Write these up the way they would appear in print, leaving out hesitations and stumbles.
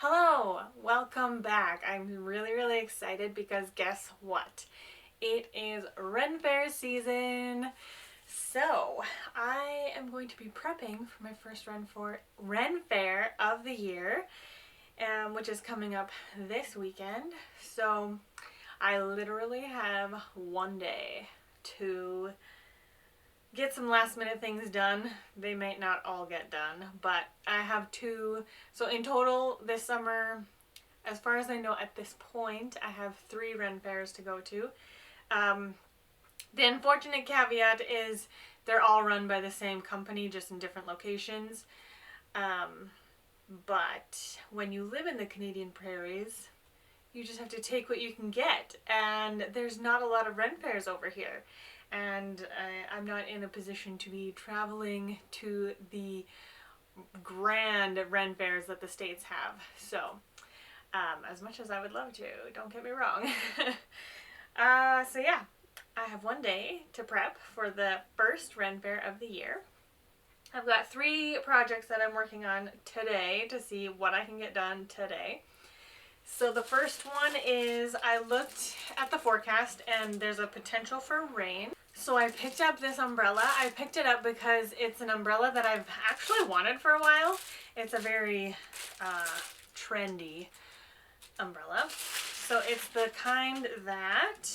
Hello, welcome back. I'm really excited because guess what? It is Ren Fair season. So I am going to be prepping for my first Ren Fair of the year, which is coming up this weekend. So I literally have one day to get some last minute things done. They might not all get done, but I have two. So in total this summer, as far as I know at this point, I have 3 Ren fairs to go to. The unfortunate caveat is they're all run by the same company, just in different locations. But when you live in the Canadian prairies, you just have to take what you can get, and there's not a lot of Ren fairs over here. And I'm not in a position to be traveling to the grand Ren fairs that the States have. So, as much as I would love to, don't get me wrong. So yeah, I have one day to prep for the first Ren fair of the year. I've got 3 projects that I'm working on today to see what I can get done today. So the first one is I looked at the forecast and there's a potential for rain. So I picked up this umbrella. I picked it up because it's an umbrella that I've actually wanted for a while. It's a very trendy umbrella. So it's the kind that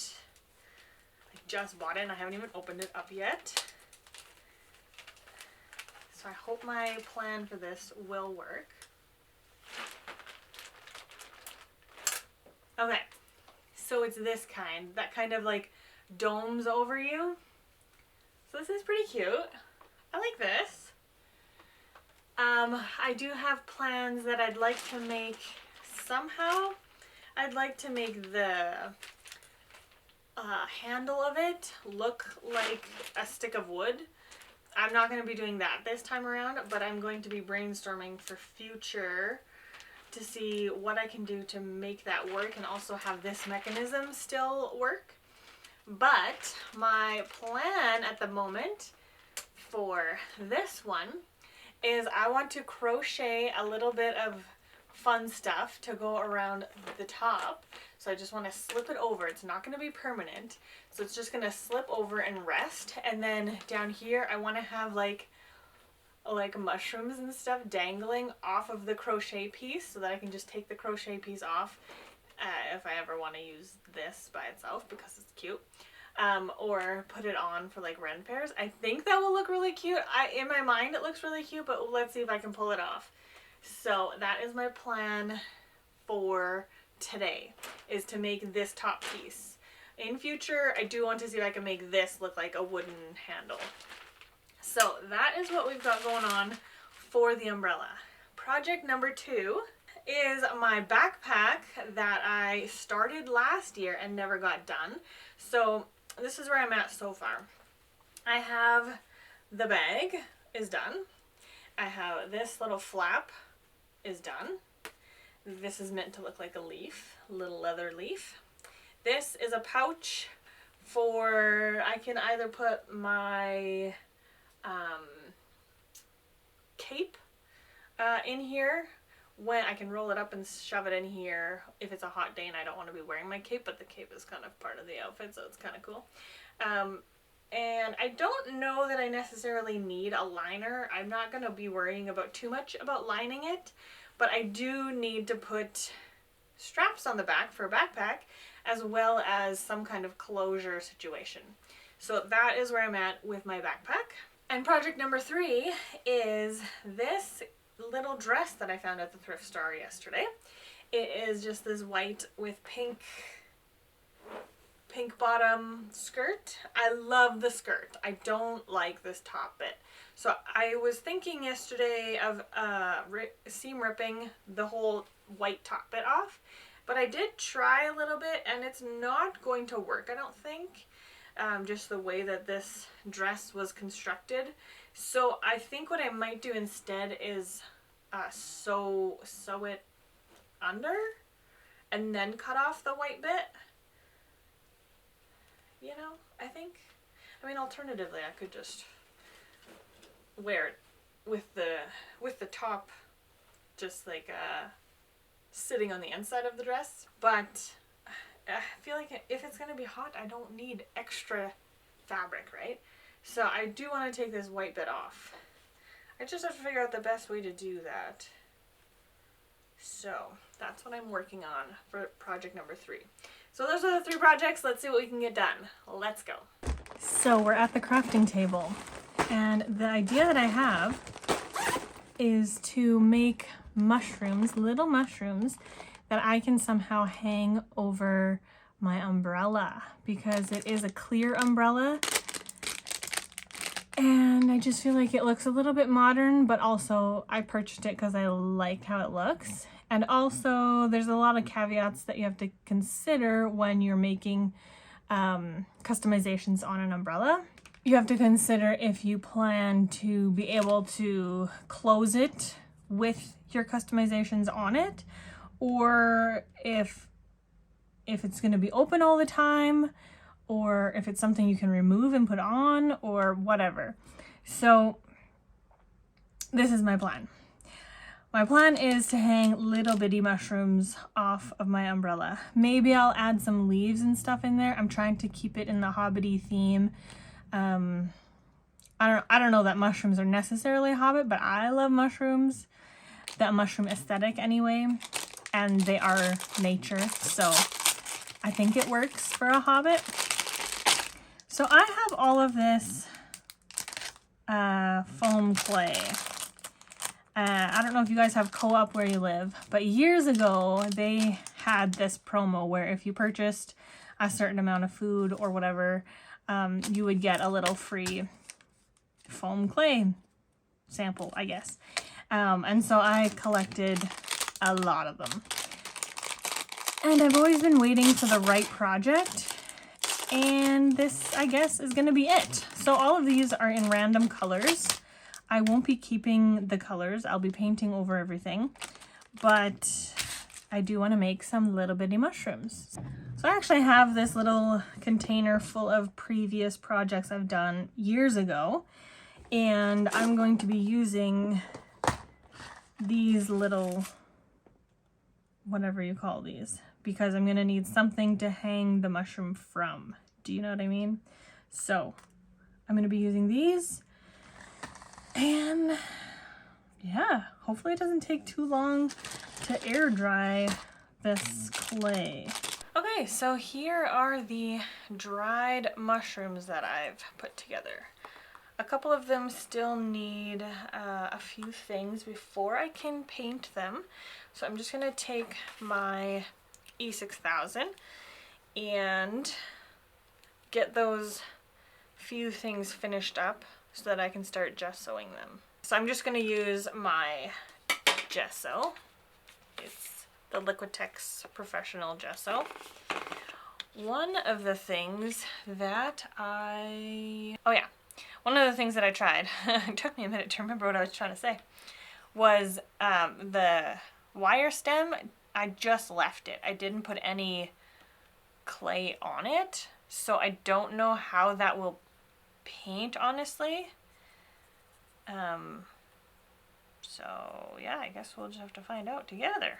I just bought it and I haven't even opened it up yet. So I hope my plan for this will work. Okay, so it's this kind, that kind of like domes over you. So this is pretty cute. I like this. I do have plans that I'd like to make somehow. I'd like to make the handle of it look like a stick of wood. I'm not going to be doing that this time around, but I'm going to be brainstorming for future to see what I can do to make that work and also have this mechanism still work. But my plan at the moment for this one is I want to crochet a little bit of fun stuff to go around the top. So I just want to slip it over. It's not going to be permanent. So it's just going to slip over and rest. And then down here I want to have like mushrooms and stuff dangling off of the crochet piece so that I can just take the crochet piece off if I ever want to use this by itself because it's cute, or put it on for like Ren fairs. I think that will look really cute. In my mind it looks really cute, but let's see if I can pull it off. So that is my plan for today, is to make this top piece. In future I do want to see if I can make this look like a wooden handle. So that is what we've got going on for the umbrella. Project number 2 is my backpack that I started last year and never got done. So this is where I'm at so far. I have the bag is done. I have this little flap is done. This is meant to look like a leaf, a little leather leaf. This is a pouch for, I can either put my cape in here. When I can roll it up and shove it in here if it's a hot day and I don't want to be wearing my cape, but the cape is kind of part of the outfit, so it's kind of cool. And I don't know that I necessarily need a liner. I'm not going to be worrying about too much about lining it, but I do need to put straps on the back for a backpack as well as some kind of closure situation. So that is where I'm at with my backpack. And project number 3 is this little dress that I found at the thrift store yesterday. It is just this white with pink bottom skirt. I love the skirt. I don't like this top bit. So I was thinking yesterday of seam ripping the whole white top bit off, but I did try a little bit and it's not going to work, I don't think. Just the way that this dress was constructed. So I think what I might do instead is sew it under and then cut off the white bit. You know, I think. I mean, alternatively, I could just wear it with the top just like sitting on the inside of the dress. But I feel like if it's going to be hot, I don't need extra fabric, right? So I do want to take this white bit off. I just have to figure out the best way to do that. So that's what I'm working on for project number 3. So those are the 3 projects. Let's see what we can get done. Let's go. So we're at the crafting table, and the idea that I have is to make mushrooms, little mushrooms, that I can somehow hang over my umbrella, because it is a clear umbrella. And I just feel like it looks a little bit modern, but also I purchased it because I liked how it looks. And also there's a lot of caveats that you have to consider when you're making customizations on an umbrella. You have to consider if you plan to be able to close it with your customizations on it, or if it's going to be open all the time, or if it's something you can remove and put on, or whatever. So this is my plan. My plan is to hang little bitty mushrooms off of my umbrella. Maybe I'll add some leaves and stuff in there. I'm trying to keep it in the hobbity theme. I don't know that mushrooms are necessarily a hobbit, but I love mushrooms. That mushroom aesthetic anyway, and they are nature, so I think it works for a hobbit. So I have all of this foam clay. I don't know if you guys have Co-op where you live, but years ago they had this promo where if you purchased a certain amount of food or whatever, you would get a little free foam clay sample, I guess. And so I collected a lot of them. And I've always been waiting for the right project. And this, I guess, is going to be it. So all of these are in random colors. I won't be keeping the colors. I'll be painting over everything. But I do want to make some little bitty mushrooms. So I actually have this little container full of previous projects I've done years ago. And I'm going to be using these little, whatever you call these, because I'm going to need something to hang the mushroom from. Do you know what I mean? So I'm going to be using these, and yeah, hopefully it doesn't take too long to air dry this clay. Okay, so here are the dried mushrooms that I've put together. A couple of them still need a few things before I can paint them. So I'm just going to take my E6000 and get those few things finished up so that I can start gessoing them. So I'm just going to use my gesso. It's the Liquitex Professional Gesso. One of the things that one of the things that I tried, it took me a minute to remember what I was trying to say, was the wire stem. I just left it. I didn't put any clay on it, so I don't know how that will paint, honestly. So yeah, I guess we'll just have to find out together.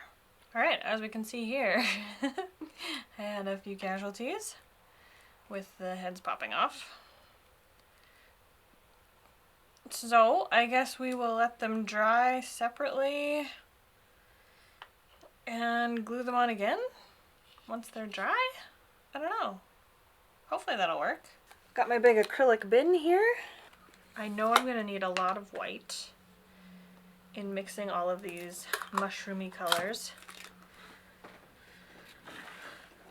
Alright, as we can see here, I had a few casualties with the heads popping off. So I guess we will let them dry separately and glue them on again once they're dry. I don't know. Hopefully that'll work. Got my big acrylic bin here. I know I'm going to need a lot of white in mixing all of these mushroomy colors.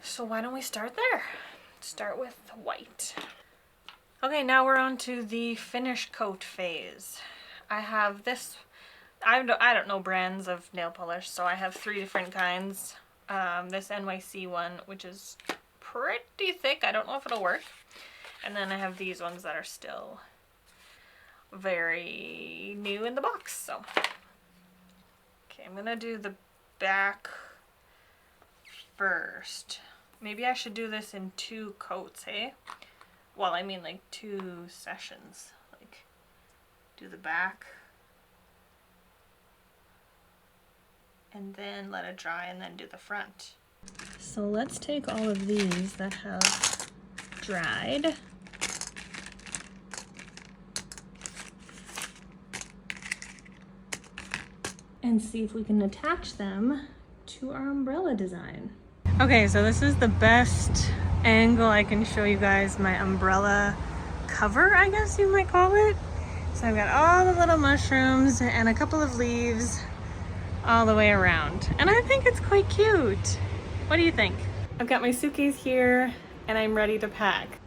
So why don't we start there? Start with white. Okay, now we're on to the finish coat phase. I have this, I don't know brands of nail polish, so I have 3 different kinds. This NYC one, which is pretty thick. I don't know if it'll work. And then I have these ones that are still very new in the box. So, okay, I'm gonna do the back first. Maybe I should do this in 2 coats, hey? Well, I mean like 2 sessions. Like, do the back and then let it dry and then do the front. So let's take all of these that have dried and see if we can attach them to our umbrella design. Okay, so this is the best angle I can show you guys my umbrella cover, I guess you might call it. So I've got all the little mushrooms and a couple of leaves all the way around. And I think it's quite cute. What do you think? I've got my suitcase here and I'm ready to pack.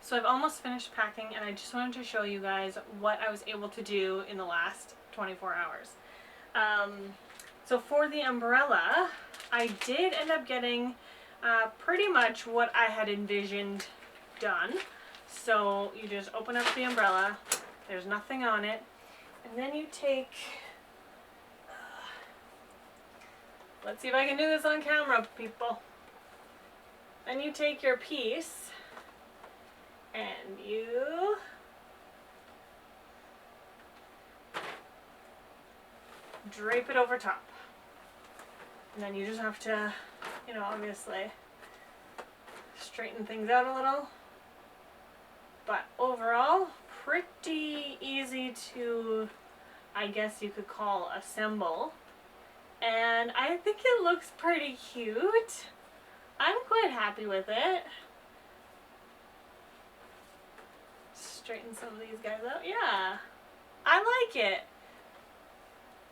So I've almost finished packing and I just wanted to show you guys what I was able to do in the last 24 hours. So for the umbrella, I did end up getting pretty much what I had envisioned done. So you just open up the umbrella, there's nothing on it, and then you take, let's see if I can do this on camera, people. Then you take your piece and you drape it over top. And then you just have to, you know, obviously straighten things out a little. But overall, pretty easy to, I guess you could call, assemble. And I think it looks pretty cute. I'm quite happy with it. Straighten some of these guys out. Yeah, I like it.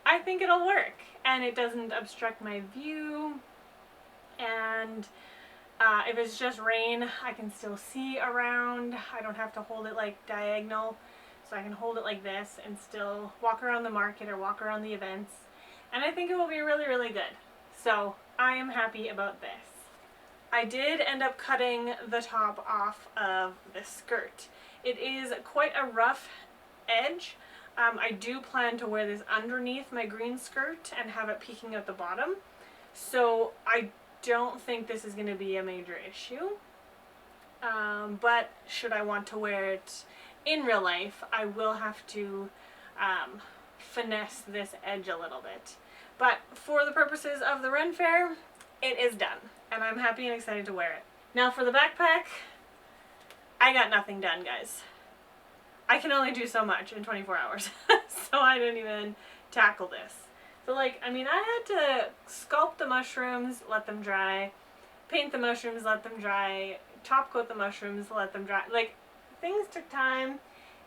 I think it'll work and it doesn't obstruct my view, and if it's just rain I can still see around. I don't have to hold it like diagonal, so I can hold it like this and still walk around the market or walk around the events, and I think it will be really, really good. So I am happy about this. I did end up cutting the top off of the skirt. It is quite a rough edge. I do plan to wear this underneath my green skirt and have it peeking at the bottom. So I don't think this is going to be a major issue. But should I want to wear it in real life, I will have to finesse this edge a little bit. But for the purposes of the Ren Fair, it is done. And I'm happy and excited to wear it. Now for the backpack, I got nothing done, guys. I can only do so much in 24 hours. So I didn't even tackle this. So like, I mean, I had to sculpt the mushrooms, let them dry, paint the mushrooms, let them dry, top coat the mushrooms, let them dry. Like, things took time,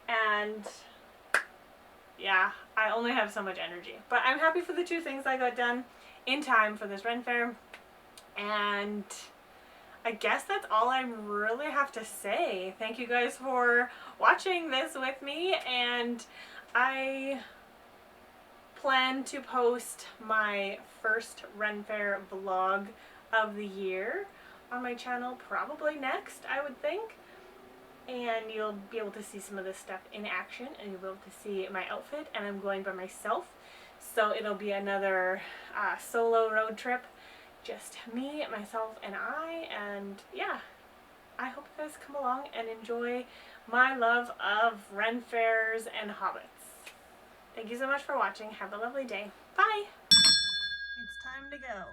and yeah, I only have so much energy. But I'm happy for the two things I got done in time for this Ren Fair. And I guess that's all I really have to say. Thank you guys for watching this with me, and I plan to post my first Ren Fair vlog of the year on my channel probably next, I would think. And you'll be able to see some of this stuff in action, and you'll be able to see my outfit, and I'm going by myself. So it'll be another solo road trip. Just me, myself, and I, and yeah, I hope you guys come along and enjoy my love of Ren Fairs and Hobbits. Thank you so much for watching. Have a lovely day. Bye! It's time to go.